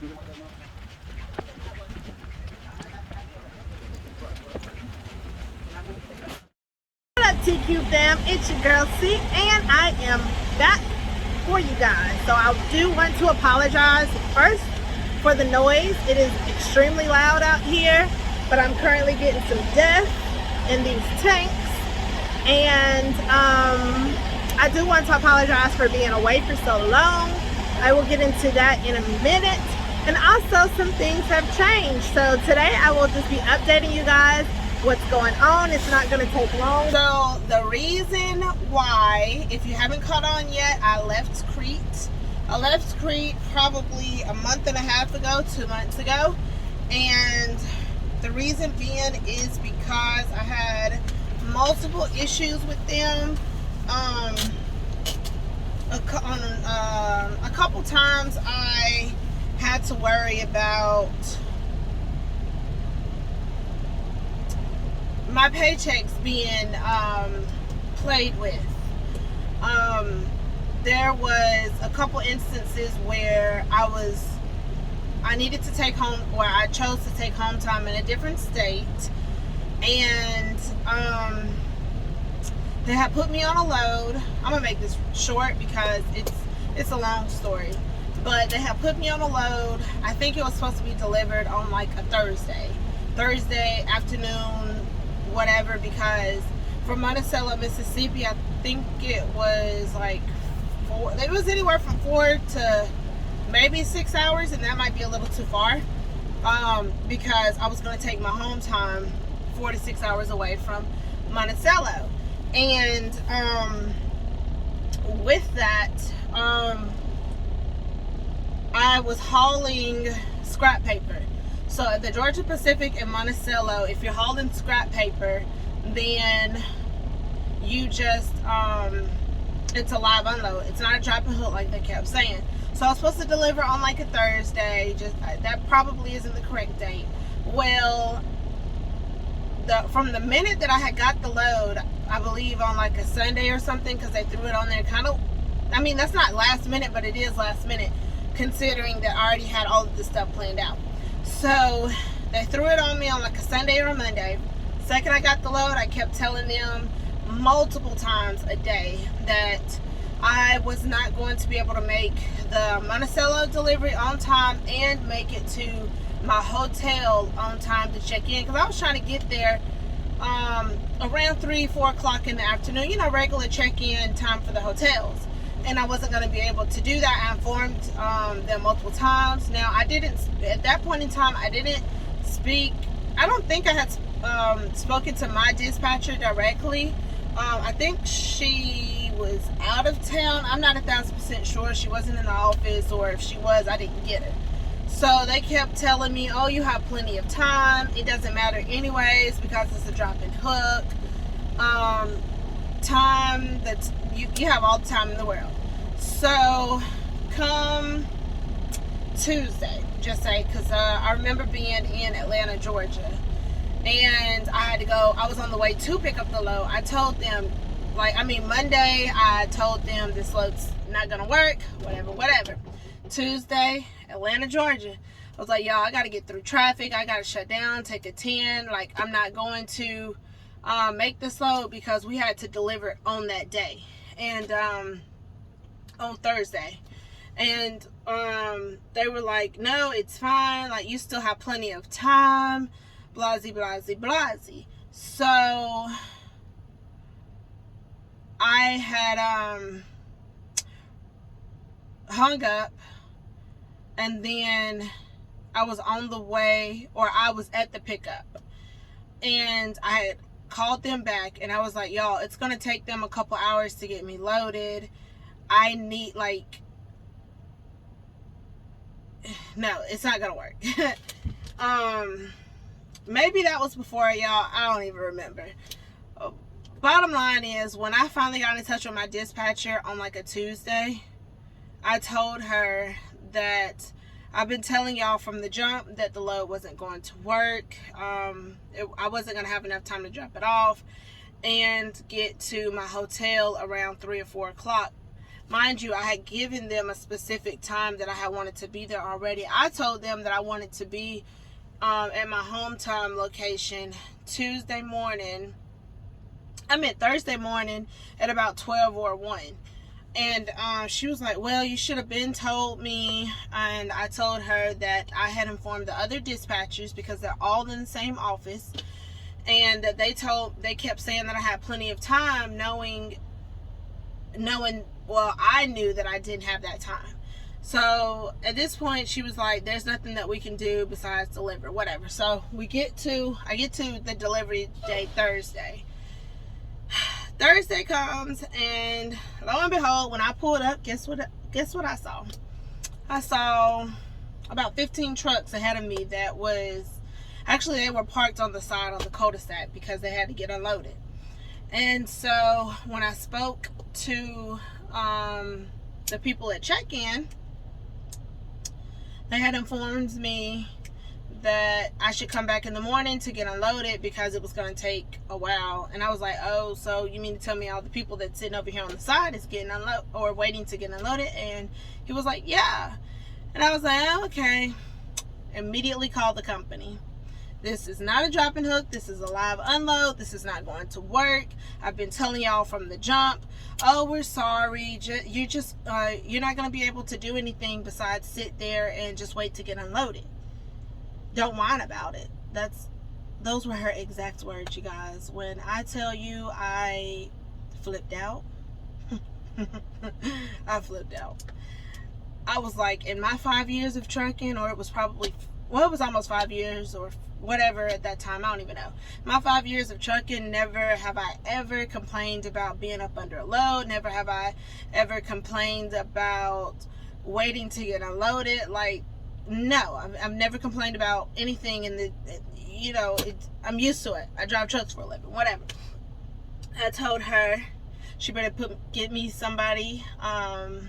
What up, TQ fam? It's your girl C, and I am back for you guys. So I do want to apologize first for the noise. It is extremely loud out here, but I'm currently getting some death in these tanks, and I do want to apologize for being away for so long. I will get into that in a minute. And also, some things have changed. So today I will just be updating you guys what's going on. It's not going to take long. So the reason why, if you haven't caught on yet, I left Crete. I left Crete probably a month and a half ago, 2 months ago. And the reason being is because I had multiple issues with them. A couple times I had to worry about my paychecks being played with. There was a couple instances where I needed to take home, or I chose to take home time in a different state, and they had put me on a load. I'm gonna make this short because it's a long story. But they had put me on a load. I think it was supposed to be delivered on like a Thursday afternoon, whatever, because from Monticello, Mississippi, I think it was like it was anywhere from 4 to maybe 6 hours, and that might be a little too far, because I was going to take my home time 4 to 6 hours away from Monticello. And with that, I was hauling scrap paper. So at the Georgia Pacific in Monticello, if you're hauling scrap paper, then you just it's a live unload. It's not a drop and hook like they kept saying. So I was supposed to deliver on like a Thursday. That probably isn't the correct date. Well, from the minute that I had got the load, I believe on like a Sunday or something, because they threw it on there kind of, I mean, that's not last minute, but it is last minute, considering that I already had all of this stuff planned out. So they threw it on me on like a Sunday or a Monday. Second I got the load, I kept telling them multiple times a day that I was not going to be able to make the Monticello delivery on time and make it to my hotel on time to check in, because I was trying to get there around 3-4 o'clock in the afternoon, you know, regular check-in time for the hotels, and I wasn't going to be able to do that. I informed them multiple times. Now, I didn't, at that point in time, I didn't speak, I don't think I had spoken to my dispatcher directly. I think she was out of town. I'm not 1,000% sure. She wasn't in the office, or if she was, I didn't get her. So they kept telling me, oh, you have plenty of time. It doesn't matter anyways, because it's a drop and hook. Time that you have all the time in the world. So come Tuesday, just say, because I remember being in Atlanta, Georgia, and I had to go. I was on the way to pick up the load. I told them, Monday, I told them this load's not gonna work, whatever. Tuesday, Atlanta, Georgia, I was like, y'all, I gotta get through traffic. I gotta shut down, take a 10. Like, I'm not going to make this load, because we had to deliver on that day, and on Thursday. And they were like, no, it's fine. Like, you still have plenty of time. Blasey, blasey, blasey. So I had hung up, and then I was on the way, or I was at the pickup, and I had called them back, and I was like, y'all, it's gonna take them a couple hours to get me loaded. I need, like, no, it's not gonna work. Maybe that was before, y'all, I don't even remember. Bottom line is, when I finally got in touch with my dispatcher on like a Tuesday, I told her that I've been telling y'all from the jump that the load wasn't going to work. I wasn't going to have enough time to drop it off and get to my hotel around 3 or 4 o'clock. Mind you, I had given them a specific time that I had wanted to be there already. I told them that I wanted to be at my hometown location Thursday morning at about 12 or 1. And she was like, well, you should have been told me. And I told her that I had informed the other dispatchers, because they're all in the same office, and that they kept saying that I had plenty of time, knowing, well, I knew that I didn't have that time. So at this point, she was like, there's nothing that we can do besides deliver, whatever. So I get to the delivery day Thursday. Thursday comes, and lo and behold, when I pulled up, guess what I saw? I saw about 15 trucks ahead of me that was, actually they were parked on the side on the cul-de-sac because they had to get unloaded. And so when I spoke to the people at check-in, they had informed me that I should come back in the morning to get unloaded because it was going to take a while. And I was like, oh, so you mean to tell me all the people that's sitting over here on the side is getting unloaded or waiting to get unloaded? And he was like, yeah. And I was like, oh, okay. Immediately called the company. This is not a drop and hook. This is a live unload. This is not going to work. I've been telling y'all from the jump. Oh, we're sorry. You're not going to be able to do anything besides sit there and just wait to get unloaded. Don't whine about it. Those were her exact words, you guys. When I tell you I flipped out, I flipped out. I was like, in my 5 years of trucking, or it was almost 5 years or whatever at that time, I don't even know. My 5 years of trucking, never have I ever complained about being up under a load. Never have I ever complained about waiting to get unloaded. Like, no, I've never complained about anything in the, I'm used to it. I drive trucks for a living, whatever. I told her she better get me somebody. I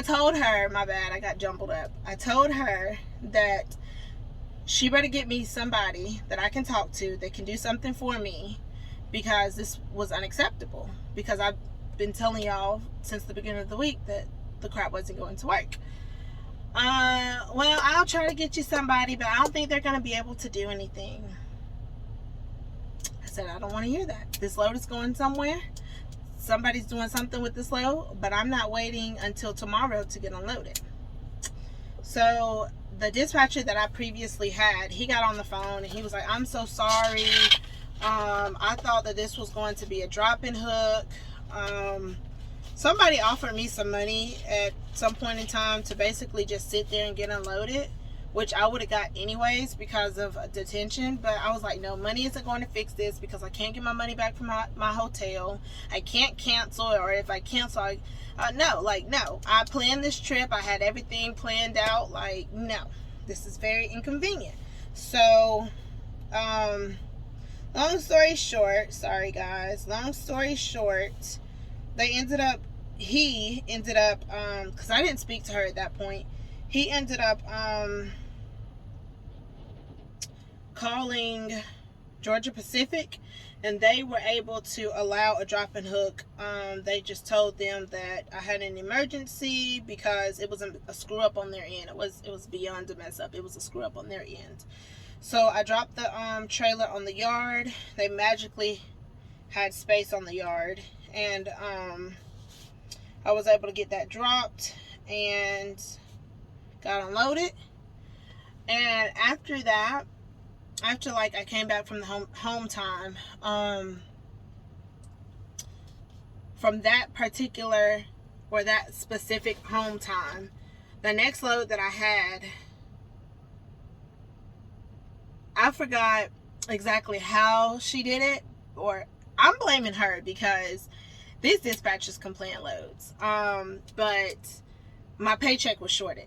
told her, my bad, I got jumbled up. I told her that she better get me somebody that I can talk to that can do something for me, because this was unacceptable. Because I've been telling y'all since the beginning of the week that the crap wasn't going to work. Well, I'll try to get you somebody, but I don't think they're going to be able to do anything. I said, I don't want to hear that. This load is going somewhere. Somebody's doing something with this load, but I'm not waiting until tomorrow to get unloaded. So the dispatcher that I previously had, he got on the phone and he was like, I'm so sorry. I thought that this was going to be a drop-in hook. Somebody offered me some money at some point in time to basically just sit there and get unloaded, which I would have got anyways because of detention. But I was like, no, money isn't going to fix this, because I can't get my money back from my hotel. I can't cancel, or if I cancel, no. I planned this trip. I had everything planned out. Like, no, this is very inconvenient. So, long story short, sorry guys, he ended up, because I didn't speak to her at that point, he ended up calling Georgia Pacific, and they were able to allow a drop and hook. They just told them that I had an emergency because it was a screw up on their end. It was beyond a mess up. It was a screw up on their end. So I dropped the trailer on the yard. They magically had space on the yard, and I was able to get that dropped and got unloaded. And after that, I came back from the home time, from that particular, or that specific home time, the next load that I had, I forgot exactly how she did it, or I'm blaming her because these dispatchers can plan loads. But my paycheck was shorted.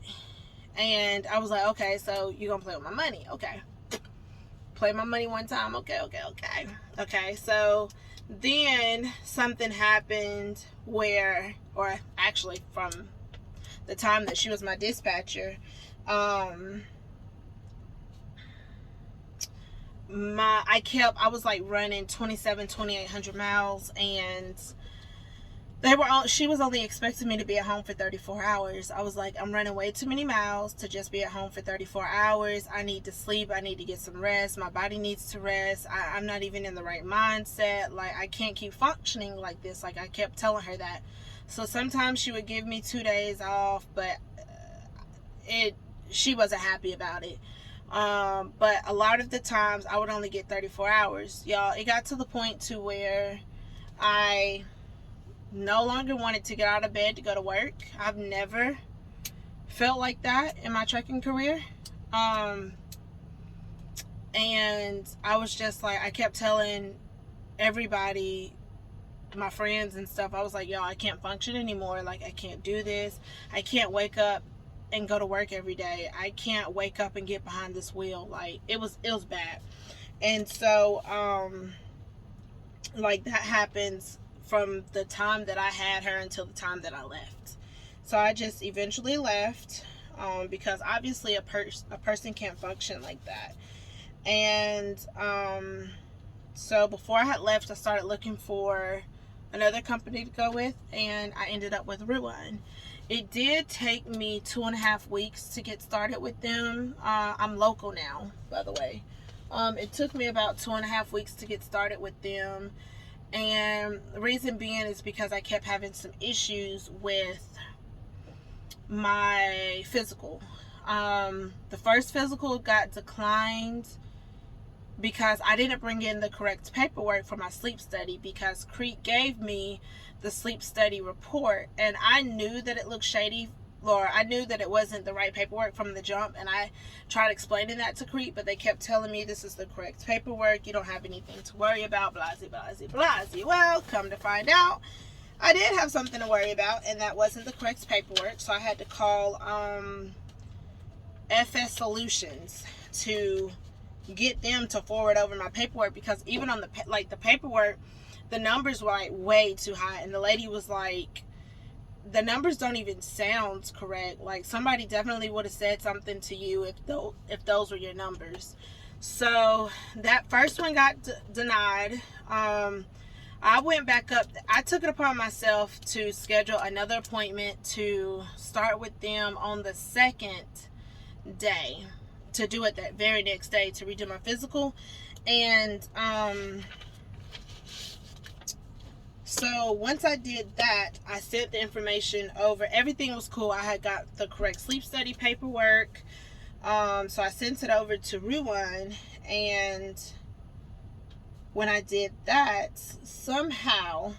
And I was like, okay, so you're going to play with my money. Okay. Play my money one time. Okay. Okay, so then something happened where, or actually from the time that she was my dispatcher, I was like running 2,800 miles, and she was only expecting me to be at home for 34 hours. I was like, I'm running way too many miles to just be at home for 34 hours. I need to sleep. I need to get some rest. My body needs to rest. I'm not even in the right mindset. Like, I can't keep functioning like this. Like, I kept telling her that. So sometimes she would give me 2 days off, but she wasn't happy about it. But a lot of the times I would only get 34 hours. Y'all, it got to the point to where I no longer wanted to get out of bed to go to work. I've never felt like that in my trucking career. And I was just like, I kept telling everybody, my friends and stuff, I was like, yo, I can't function anymore. Like, I can't do this. I can't wake up and go to work every day. I can't wake up and get behind this wheel. Like, it was bad. And so, like, that happens from the time that I had her until the time that I left. So I just eventually left, because obviously a person can't function like that. And so before I had left, I started looking for another company to go with, and I ended up with Ruan. It did take me 2.5 weeks to get started with them. I'm local now, by the way. It took me about 2.5 weeks to get started with them. And the reason being is because I kept having some issues with my physical. The first physical got declined because I didn't bring in the correct paperwork for my sleep study, because Crete gave me the sleep study report, and I knew that it looked shady, or I knew that it wasn't the right paperwork from the jump, and I tried explaining that to Crete, but they kept telling me this is the correct paperwork, you don't have anything to worry about, blasey, blasey, blasey. Well, come to find out, I did have something to worry about, and that wasn't the correct paperwork. So I had to call FS Solutions to get them to forward over my paperwork, because even on the paperwork, the numbers were like way too high, and the lady was like, the numbers don't even sound correct. Like, somebody definitely would have said something to you if those were your numbers. So that first one got denied. I went back up. I took it upon myself to schedule another appointment to start with them on the second day, to do it that very next day, to redo my physical. And so once I did that, I sent the information over. Everything was cool. I had got the correct sleep study paperwork. So I sent it over to Ruan, and when I did that, somehow,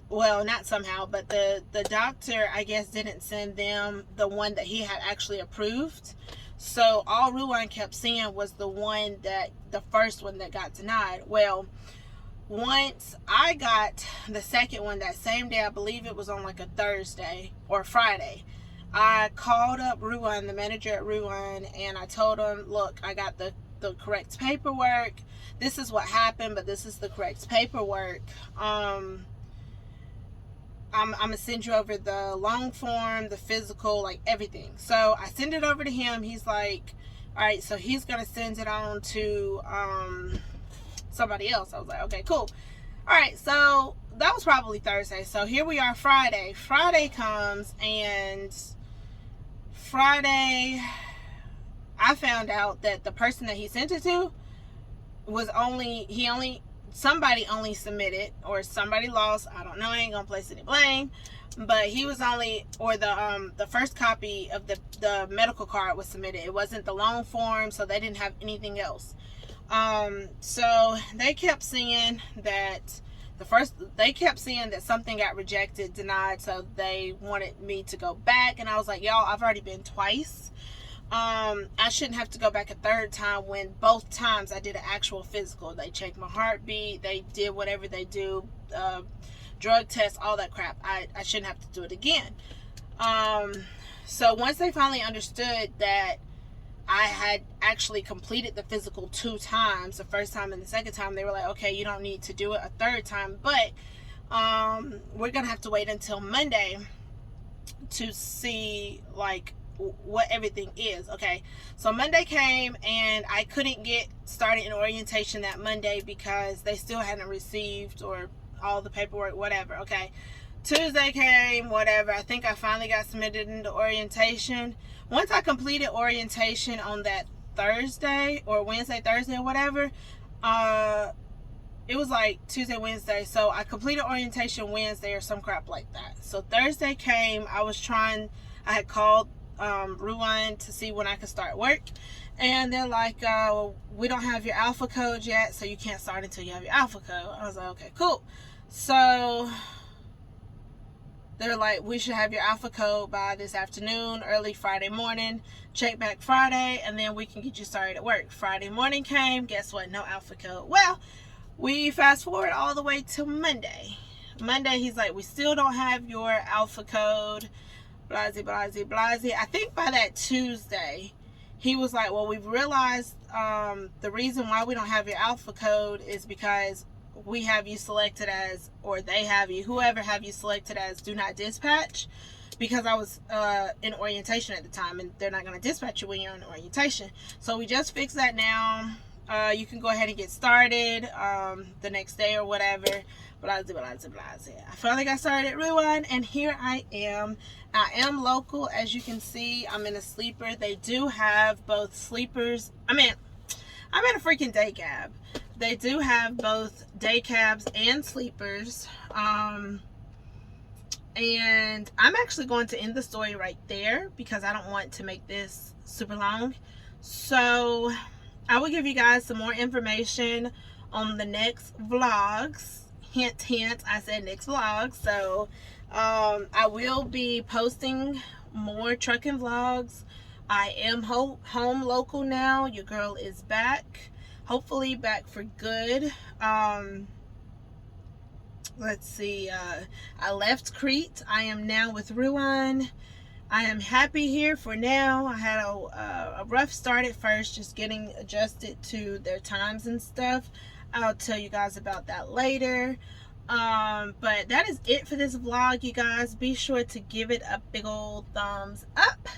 well, not somehow, but the doctor, I guess, didn't send them the one that he had actually approved. So all Ruan kept seeing was the first one that got denied. Well, once I got the second one that same day, I believe it was on like a Thursday or Friday, I called up Ruan, the manager at Ruan, and I told him, look, I got the correct paperwork. This is what happened, but this is the correct paperwork. I'm gonna send you over the long form, the physical, like everything. So I send it over to him. He's like, all right, so he's gonna send it on to somebody else. I was like, okay, cool. All right, so that was probably Thursday. So here we are, Friday. Friday comes, and Friday I found out that the person that he sent it to was somebody only submitted, or somebody lost, I don't know, I ain't gonna place any blame, but he was only, or the first copy of the medical card was submitted. It wasn't the long form, so they didn't have anything else. So they kept saying that something got rejected, denied, so they wanted me to go back, and I was like, y'all, I've already been twice. I shouldn't have to go back a third time, when both times I did an actual physical. They checked my heartbeat, they did whatever they do, drug tests, all that crap. I shouldn't have to do it again. So once they finally understood that I had actually completed the physical 2 times, the first time and the second time, they were like, okay, you don't need to do it a third time, but we're gonna have to wait until Monday to see like what everything is. Okay, so Monday came, and I couldn't get started in orientation that Monday because they still hadn't received, or all the paperwork, whatever. Okay. Tuesday came, whatever. I think I finally got submitted into orientation. Once I completed orientation on that Thursday or Wednesday, Thursday, or whatever, it was like Tuesday, Wednesday. So I completed orientation Wednesday or some crap like that. So Thursday came. I had called Ruan to see when I could start work. And they're like, we don't have your alpha code yet, so you can't start until you have your alpha code. I was like, okay, cool. So they're like, we should have your alpha code by this afternoon, early Friday morning. Check back Friday, and then we can get you started at work. Friday morning came. Guess what? No alpha code. Well, we fast forward all the way to Monday. Monday, he's like, we still don't have your alpha code. Blasey, blasey, blasey. I think by that Tuesday, he was like, well, we've realized the reason why we don't have your alpha code is because we have you selected as, or they have you, whoever have you selected as do not dispatch, because I was in orientation at the time, and they're not going to dispatch you when you're in orientation. So we just fixed that now. You can go ahead and get started the next day or whatever. Blah, blah, blah, blah, blah. I finally got started at Ruan, and here I am. I am local, as you can see. I'm in a sleeper. They do have both sleepers. I'm in a freaking day cab. They do have both day cabs and sleepers. And I'm actually going to end the story right there because I don't want to make this super long. So I will give you guys some more information on the next vlogs. Hint, hint, I said next vlog. So I will be posting more trucking vlogs. I am home local now. Your girl is back. Hopefully back for good. Let's see. I left Crete. I am now with Ruan. I am happy here for now. I had a rough start at first, just getting adjusted to their times and stuff. I'll tell you guys about that later. But that is it for this vlog, you guys. Be sure to give it a big old thumbs up.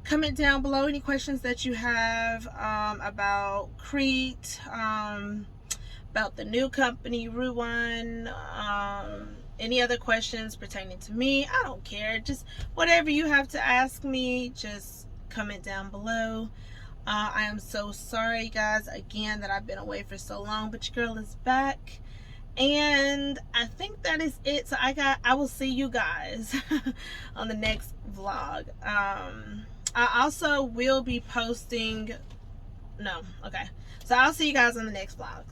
Comment down below any questions that you have about Crete, about the new company, Ruan, any other questions pertaining to me. I don't care. Just whatever you have to ask me, just comment down below. I am so sorry, guys, again, that I've been away for so long, but your girl is back. And I think that is it. So I will see you guys on the next vlog. I also will be posting, so I'll see you guys on the next vlog.